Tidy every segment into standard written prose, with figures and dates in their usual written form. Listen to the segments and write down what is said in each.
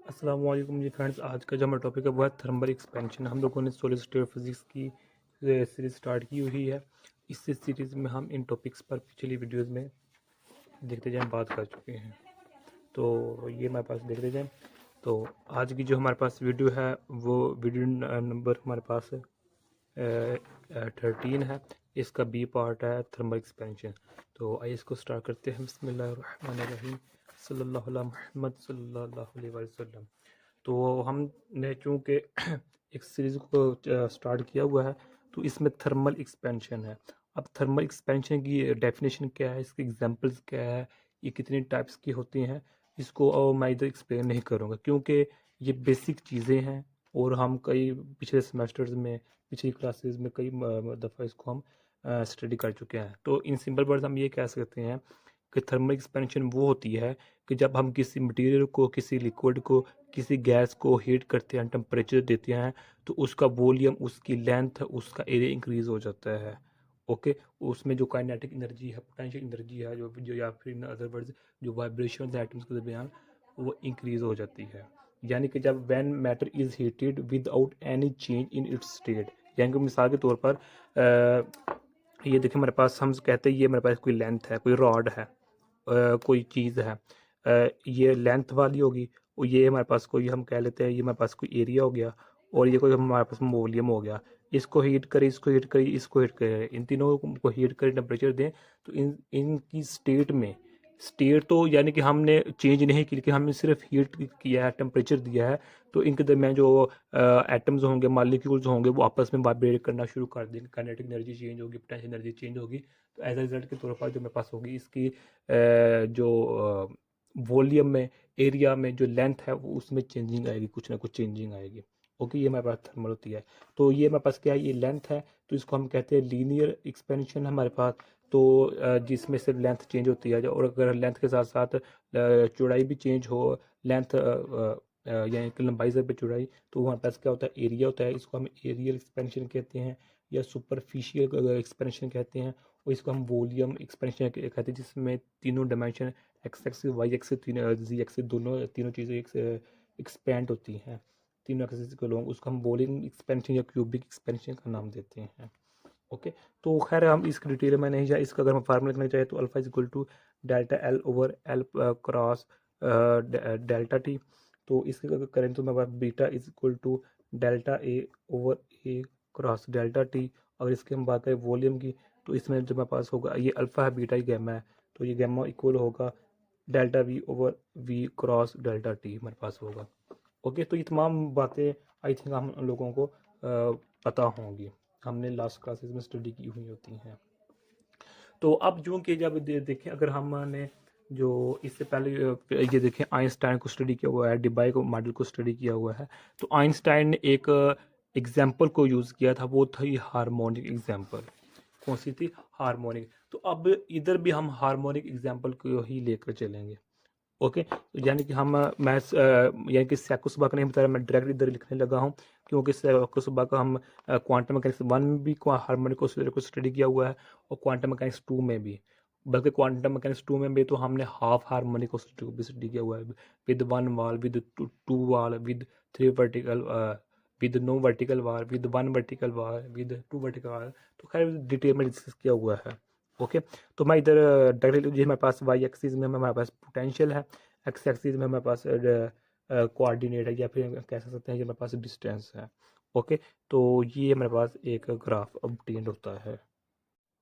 अस्सलाम वालेकुम जी फ्रेंड्स। आज का जो हमारा टॉपिक है वो है थर्मल एक्सपेंशन। हम लोगों ने सॉलिड स्टेट फिजिक्स की सीरीज़ स्टार्ट की हुई है। इस सीरीज़ में हम इन टॉपिक्स पर पिछली वीडियोस में देखते जाएं बात कर चुके हैं। तो ये हमारे पास देखते जाएं। तो आज की जो हमारे पास वीडियो है वो वीडियो नंबर हमारे पास 13 है। इसका बी पार्ट है थर्मल एक्सपेंशन। तो आइए इसको स्टार्ट करते हैं। बिस्मिल्लाहिर्रहमानिर्रहीम सल्लल्लाहु अला मुहम्मद सल्लल्लाहु अलैहि वसल्लम। तो हमने चूँकि एक सीरीज़ को स्टार्ट किया हुआ है, तो इसमें थर्मल एक्सपेंशन है। अब थर्मल एक्सपेंशन की डेफिनेशन क्या है, इसके एग्जांपल्स क्या है, ये कितनी टाइप्स की होती हैं, इसको मैं इधर एक्सप्लेन नहीं करूँगा क्योंकि ये बेसिक चीज़ें हैं। और हम कई पिछले सेमेस्टर्स में, पिछली क्लासेस में कई दफ़ा इसको हम स्टडी कर चुके हैं। तो इन सिंपल वर्ड्स हम ये कह सकते हैं कि थर्मल एक्सपेंशन वो होती है कि जब हम किसी मटेरियल को, किसी लिक्विड को, किसी गैस को हीट करते हैं, टेम्परेचर देते हैं, तो उसका वॉल्यूम, उसकी लेंथ, उसका एरिया इंक्रीज हो जाता है। ओके। उसमें जो काइनेटिक एनर्जी है, पोटेंशियल एनर्जी है, जो जो या फिर इन अदर वर्ड्स जो वाइब्रेशन एटम्स के दरमियान, वो इंक्रीज हो जाती है। यानी कि जब when matter is heated without any change in its state. यानी कि मिसाल के तौर पर ये देखिए हमारे पास, हम कहते हैं ये मेरे पास कोई लेंथ है, कोई रॉड है, कोई चीज़ है, ये लेंथ वाली होगी। और ये हमारे पास कोई, हम कह लेते हैं ये हमारे पास कोई एरिया हो गया, और ये कोई हमारे पास वॉल्यूम हो गया। इसको हीट करें, इसको हीट करें, इसको हीट करें, इन तीनों को हीट करें, टेम्परेचर दें, तो इनकी स्टेट में, स्टेट तो यानी कि हमने चेंज नहीं की, लेकिन हमने सिर्फ हीट किया है, टेम्परेचर दिया है। तो इनके दरमियान जो एटम्स होंगे, मालिक्यूल्स होंगे, वो आपस में वाइब्रेट करना शुरू कर देंगे, काइनेटिक एनर्जी चेंज होगी, पोटेंशियल एनर्जी चेंज होगी। तो एज अ रिजल्ट के तौर पर जो मेरे पास होगी इसकी जो वॉल्यूम में, एरिया में जो लेंथ है, वो उसमें चेंजिंग आएगी, कुछ ना कुछ चेंजिंग आएगी। ओके, ये हमारे पास थर्मल होती है। तो ये हमारे पास क्या है, ये लेंथ है, तो इसको हम कहते हैं लीनियर एक्सपेंशन हमारे पास। तो जिसमें सिर्फ लेंथ चेंज होती है, और अगर लेंथ के साथ साथ चौड़ाई भी चेंज हो, लेंथ यानी कि लंबाई से भी चौड़ाई, तो हमारे पास क्या होता है, एरिया होता है। इसको हम एरियल एक्सपेंशन कहते हैं, या सुपरफिशियल एक्सपेंशन कहते हैं। और इसको हम वॉल्यूम एक्सपेंशन कहते हैं, जिसमें तीनों dimension, X axis, Y axis, तीनों जी एक्सिस, दोनों तीनों चीज़ें एक्सपेंड होती हैं तीनों एक्सिस के लोग, उसको हम वॉल्यूम एक्सपेंशन या क्यूबिक एक्सपेंशन का नाम देते हैं। ओके। तो खैर हम इसकी डिटेल में नहीं जाए। इसका अगर हम फार्मूला लिखना चाहें तो alpha is equal to delta L over L cross delta T. तो इसके अगर करें तो हमारे पास beta is equal to delta A over A cross delta T. अगर इसकी हम बात करें वॉल्यूम की, तो इसमें जब हमारे पास होगा, ये अल्फा है, बीटा ही गैमा है, तो ये गैमा इक्वल होगा delta V over V cross delta T हमारे पास होगा। ओके। तो ये तमाम बातें आई थिंक हम लोगों को पता होंगी, हमने लास्ट क्लासेस में स्टडी की हुई होती हैं। तो अब जो कि जब देखें, अगर हमने जो इससे पहले ये देखें, आइंस्टाइन को स्टडी किया हुआ है, डिबाई को मॉडल को स्टडी किया हुआ है। तो आइंस्टाइन ने एक एग्जाम्पल को यूज़ किया था, वो थी हार्मोनिक एग्जाम्पल। कौन सी थी? हार्मोनिक। तो अब इधर भी हम हार्मोनिक एग्जाम्पल को ही लेकर चलेंगे। ओके। तो यानी कि हम मैं यानी कि सैकुसबा का नहीं बता रहा, मैं डायरेक्ट इधर लिखने लगा हूँ, क्योंकि सैकुसबा का हम क्वांटम मैकेनिक्स 1 में भी हार्मोनिक ऑसिलेटर को स्टडी किया हुआ है, और क्वांटम मैकेनिक्स 2 में भी। बल्कि क्वांटम मैकेनिक्स 2 में भी तो हमने हाफ हार्मोनिक ऑसिलेटर को भी स्टडी किया हुआ है, विद 1 वाल, with 2 wall, with 3 vertical, with no vertical wall, with 1 vertical wall, with 2 vertical wall. तो खैर डिटेल में डिस्कस किया हुआ है। ओके। तो मैं इधर डायरेक्टली, हमारे पास वाई एक्सिस में हमारे पास पोटेंशियल है, एक्स एक्सिस में हमारे पास कोऑर्डिनेट है, या फिर कह सकते हैं कि हमारे पास डिस्टेंस है। ओके। तो ये हमारे पास एक ग्राफ ऑब्टेन्ड होता है।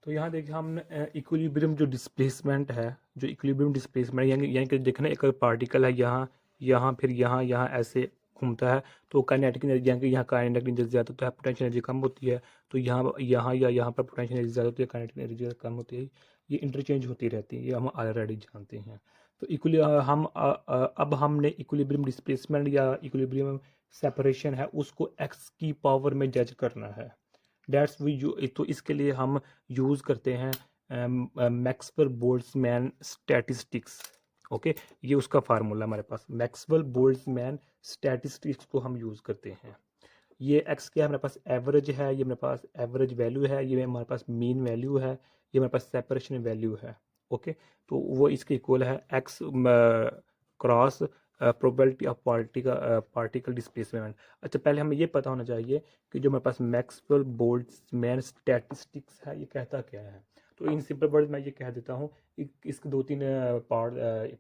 तो यहाँ देखिए हम इक्विलिब्रियम जो डिस्प्लेसमेंट है, जो इक्विलिब्रियम डिस्प्लेसमेंट, यानी कि देखना, एक पार्टिकल है यहाँ, यहाँ, फिर यहाँ, यहाँ ऐसे घूमता है, तो काइनेटिक एनर्जी, यानी कि यहाँ काइनेटिक एनर्जी ज़्यादा होता है, पोटेंशियल एनर्जी कम होती है। तो यहाँ यहाँ या यहाँ पर पोटेंशियल एनर्जी ज़्यादा होती है, काइनेटिक एनर्जी कम होती है। ये इंटरचेंज होती रहती है, ये हम ऑलरेडी जानते हैं। तो अब हमने इक्विलिब्रियम डिस्प्लेसमेंट या इक्विलिब्रियम सेपरेशन है, उसको एक्स की पावर में जज करना है। डेट्स वी यू तो इसके लिए हम यूज़ करते हैं मैक्सवेल बोल्ट्जमैन स्टैटिस्टिक्स। ओके। ये उसका फार्मूला हमारे पास, मैक्सवेल बोल्ट्जमैन स्टैटिस्टिक्स को हम यूज़ करते हैं। ये एक्स क्या है हमारे पास, एवरेज है, ये हमारे पास एवरेज वैल्यू है, ये हमारे पास मीन वैल्यू है, ये हमारे पास सेपरेशन वैल्यू है। ओके। तो वो इसके इक्वल है x cross probability of particle displacement. अच्छा, पहले हमें ये पता होना चाहिए कि जो मेरे पास मैक्सवेल बोल्ट्जमैन स्टैटिस्टिक्स है ये कहता क्या है। तो इन सिंपल वर्ड मैं ये कह देता हूँ, इसके दो तीन पार्ट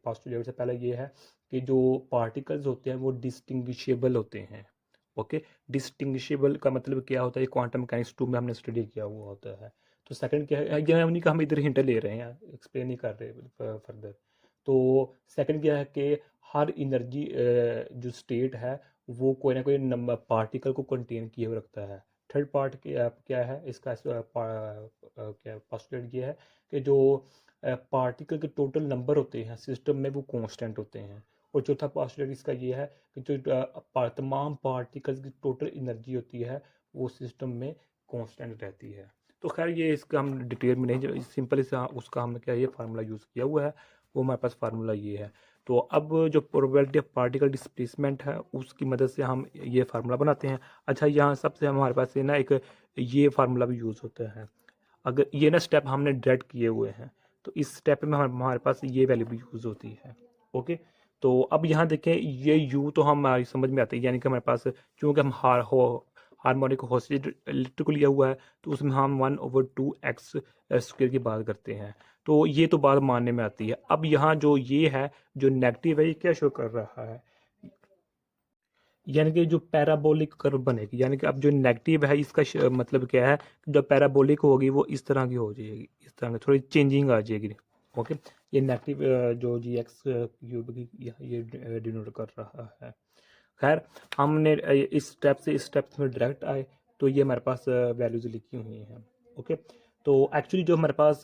पोस्टुलेट से। पहले ये है कि जो पार्टिकल्स होते हैं वो डिस्टिंग्विशेबल होते हैं। ओके, डिस्टिंग्विशेबल का मतलब क्या होता है, क्वांटम मैकेनिक्स 2 में हमने स्टडी किया हुआ होता है। तो सेकंड क्या है, ये उन्हीं का हम इधर हिंट ले रहे हैं, एक्सप्लेन नहीं कर रहे फर्दर। तो सेकंड क्या है कि हर एनर्जी जो स्टेट है वो कोई ना कोई नंबर पार्टिकल को कंटेन किए हुए रखता है। थर्ड पार्ट क्या है इसका, क्या पोस्टुलेट ये है कि जो पार्टिकल के टोटल नंबर होते हैं सिस्टम में वो कांस्टेंट होते हैं। और चौथा पोस्टुलेट इसका ये है कि जो तमाम पार्टिकल्स की टोटल एनर्जी होती है वो सिस्टम में कांस्टेंट रहती है। तो खैर ये इसका हम डिटेल में नहीं, सिंपल उसका हमने क्या ये फार्मूला यूज़ किया हुआ है, वो हमारे पास फार्मूला ये है। तो अब जो प्रोबेबिलिटी ऑफ पार्टिकल डिस्प्लेसमेंट है उसकी मदद से हम ये फार्मूला बनाते हैं। अच्छा, यहाँ सबसे हमारे पास ये ना एक ये फार्मूला भी यूज़ होता है। अगर ये ना स्टेप हमने डायरेक्ट किए हुए हैं तो इस स्टेप में हमारे पास ये वैल्यू भी यूज़ होती है। ओके, तो अब यहाँ देखें ये यू तो हमारी समझ में आती है, यानी कि हमारे पास चूँकि हम हार्मोनिक ऑसिलेटर को लिया हुआ है तो उसमें हम 1/2x स्क्वायर की बात करते हैं। तो ये तो बात मानने में आती है। अब यहाँ जो ये है जो नेगेटिव है ये क्या शो कर रहा है, यानी कि जो पैराबोलिक कर्व बनेगी, यानी कि अब जो नेगेटिव है इसका मतलब क्या है, जो पैराबोलिक होगी वो इस तरह की हो जाएगी, इस तरह की थोड़ी चेंजिंग आ जाएगी। ओके, ये नेगेटिव जो जी एक्स क्यूब की ये डिनोट कर रहा है। खैर, हमने इस स्टेप से इस स्टेप में डायरेक्ट आए तो ये हमारे पास वैल्यूज लिखी हुई हैं। ओके, तो एक्चुअली जो हमारे पास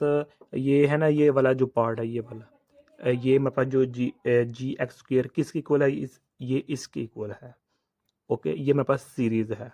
ये है ना, ये वाला जो पार्ट है ये वाला ये हमारे पास जो जी एक्स स्क्वेयर किसके इक्वल है, ये इसके इक्वल है। ओके, ये मेरे पास सीरीज़ है।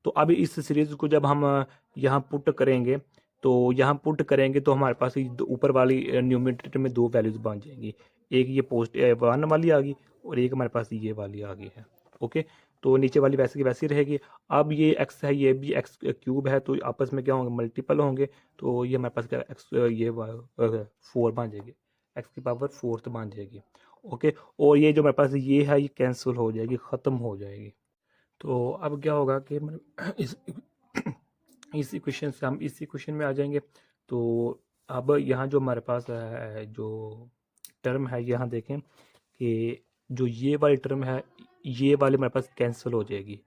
तो अब इस सीरीज़ को जब हम यहाँ पुट करेंगे तो यहाँ पुट करेंगे तो हमारे पास ऊपर वाली न्यूमरेटर में दो वैल्यूज़ बन जाएंगी। एक ये पोस्ट 1 वाली आ गई और एक हमारे पास ये वाली आ गई है। ओके, तो नीचे वाली वैसे की वैसी रहेगी। अब ये एक्स है ये भी एक्स क्यूब है तो आपस में क्या होंगे, मल्टीपल होंगे। तो ये हमारे पास क्या एक्स ये 4 बन जाएगी, एक्स की पावर 4 बन जाएगी। ओके, और ये जो हमारे पास ये है ये कैंसिल हो जाएगी, ख़त्म हो जाएगी। तो अब क्या होगा कि मतलब इस इक्वेशन से हम इस इक्वेशन में आ जाएंगे। तो अब यहाँ जो हमारे पास है जो टर्म है, यहाँ देखें कि जो ये वाली टर्म है ये वाली हमारे पास कैंसिल हो जाएगी,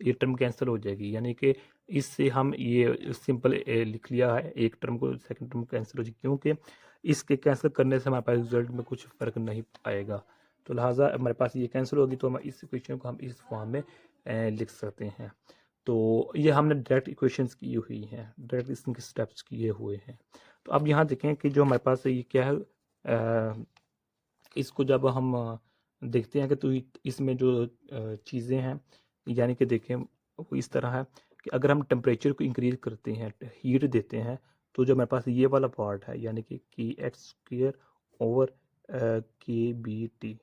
ये टर्म कैंसिल हो जाएगी, यानी कि इससे हम ये सिंपल लिख लिया है, एक टर्म को सेकंड टर्म कैंसिल हो जाएगी, क्योंकि इसके कैंसिल करने से हमारे पास रिजल्ट में कुछ फ़र्क नहीं आएगा। तो लिहाजा हमारे पास ये कैंसिल होगी तो हम इस इक्वेशन को हम इस फॉर्म में लिख सकते हैं। तो ये हमने डायरेक्ट इक्वेशंस की हुई हैं, डायरेक्ट इसके स्टेप्स किए हुए हैं। तो अब यहाँ देखें कि जो हमारे पास ये क्या है, इसको जब हम देखते हैं कि तो इसमें जो चीज़ें हैं, यानी कि देखें वो इस तरह है कि अगर हम टेम्परेचर को इंक्रीज करते हैं, हीट देते हैं, तो जो हमारे पास ये वाला पार्ट है यानी कि एक्स स्क्वेयर ओवर के बी टी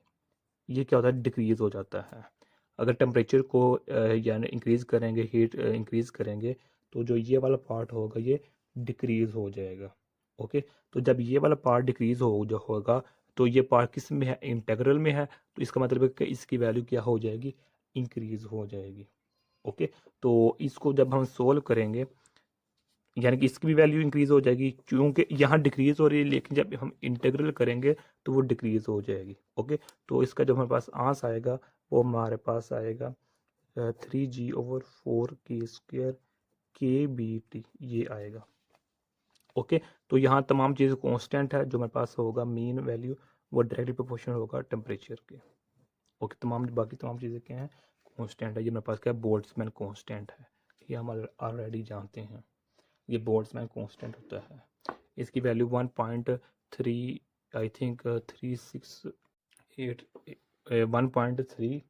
ये क्या होता है, डिक्रीज हो जाता है। अगर टेम्परेचर को यानी इंक्रीज करेंगे, हीट इंक्रीज करेंगे, तो जो ये वाला पार्ट होगा ये डिक्रीज हो जाएगा। ओके, तो जब ये वाला पार्ट डिक्रीज हो जो होगा तो ये पार्ट किस में है, इंटेग्रल में है, तो इसका मतलब है कि इसकी वैल्यू क्या हो जाएगी, इंक्रीज हो जाएगी। ओके, तो इसको जब हम सोल्व करेंगे यानी कि इसकी भी वैल्यू इंक्रीज हो जाएगी, क्योंकि यहाँ डिक्रीज हो रही है लेकिन जब हम इंटीग्रल करेंगे तो वो डिक्रीज हो जाएगी। ओके, तो इसका जो हमारे पास आंसर आएगा वो हमारे पास आएगा 3g/4 k² kBT ये आएगा। ओके, तो यहाँ तमाम चीज़ें कांस्टेंट है, जो हमारे पास होगा मीन वैल्यू वो डायरेक्टली प्रोपोर्शनल होगा टेम्परेचर के। ओके, बाकी तमाम चीज़ें क्या हैं, कांस्टेंट है। ये मेरे पास क्या है, बोल्ट्जमैन कांस्टेंट है, ये हम ऑलरेडी जानते हैं, ये बोल्ट्जमैन कांस्टेंट होता है। इसकी वैल्यू 1.3 आई थिंक 368 1.38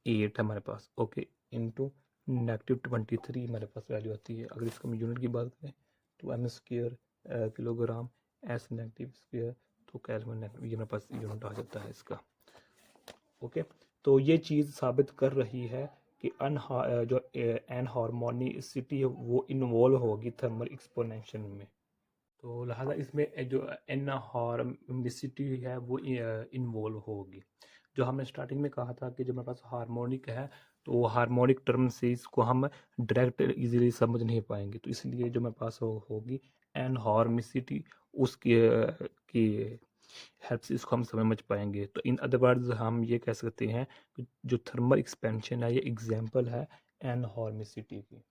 है हमारे पास। ओके, इंटू -23 हमारे पास वैल्यू आती है। अगर इसका हम यूनिट की बात करें तो m square kilogram, s negative square तो कैलविन ये मेरे पास यूनिट आ जाता है इसका। ओके, तो ये चीज़ साबित कर रही है कि जो एनहार्मोनिसिटी है वो इन्वॉल्व होगी थर्मल एक्सपोनेंशियल में। तो लिहाजा इसमें जो एनहार्मोनिसिटी है वो इन्वॉल्व होगी। जो हमने स्टार्टिंग में कहा था कि जब हमारे पास हार्मोनिक है तो हार्मोनिक टर्म से इसको हम डायरेक्ट इजीली समझ नहीं पाएंगे, तो इसलिए जो हमारे पास होगी एनहॉर्मिसिटी, उसकी की हेल्प से इसको हम समझ पाएंगे। तो इन अदर वर्ड्स हम ये कह सकते हैं कि जो थर्मल एक्सपेंशन है ये एग्जाम्पल है एनहॉर्मिसिटी की।